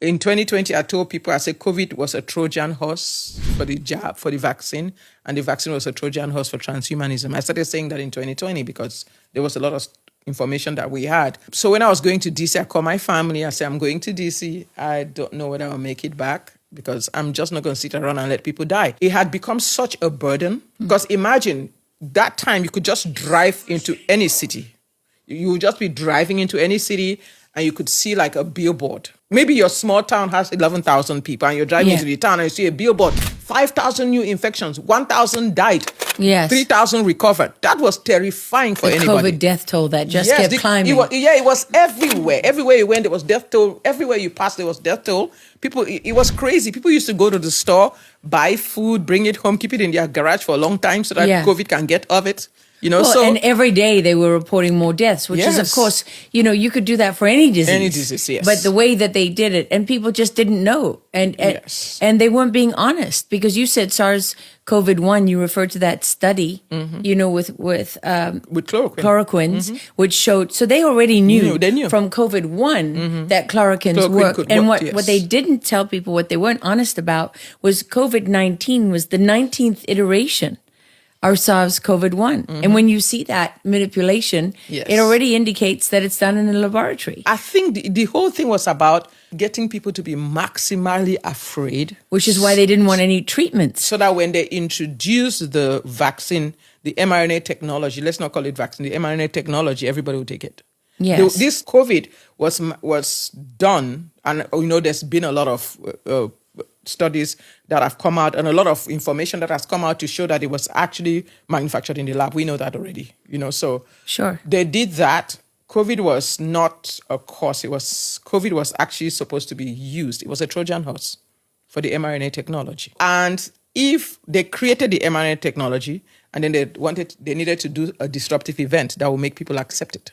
In 2020, I told people, I said COVID was a Trojan horse for the jab, for the vaccine, and the vaccine was a Trojan horse for transhumanism. I started saying that in 2020 because there was a lot of information that we had. So when I was going to DC, I called my family. I said, I'm going to DC. I don't know whether I'll make it back because I'm just not going to sit around and let people die. It had become such a burden because imagine that time you could just drive into any city. You would just be driving into any city and you could see like a billboard. Maybe your small town has 11,000 people and you're driving into the town and you see a billboard. 5,000 new infections, 1,000 died, 3,000 recovered. That was terrifying for anybody. COVID death toll that just kept climbing. It was everywhere. Everywhere you went, there was death toll. Everywhere you passed, there was death toll. People, it was crazy. People used to go to the store, buy food, bring it home, keep it in their garage for a long time so that COVID can get of it. And every day they were reporting more deaths, which is, of course, you could do that for any disease. Any disease, yes. But the way that they did it, and people just didn't know. And they weren't being honest because you said SARS-CoV-1, you referred to that study, with chloroquine, which showed, so they already knew from COVID-1 that chloroquines work. And what they didn't tell people, what they weren't honest about, was COVID-19 was the 19th iteration or SARS-CoV-1. And when you see that manipulation, it already indicates that it's done in a laboratory. I think the whole thing was about getting people to be maximally afraid. Which is why they didn't want any treatments. So that when they introduce the vaccine, the mRNA technology, let's not call it vaccine, the mRNA technology, everybody will take it. Yes. This COVID was done, and there's been a lot of studies that have come out and a lot of information that has come out to show that it was actually manufactured in the lab. We know that already, so sure. They did that. COVID was not a cause. COVID was actually supposed to be used. It was a Trojan horse for the mRNA technology. And if they created the mRNA technology and then they needed to do a disruptive event that will make people accept it.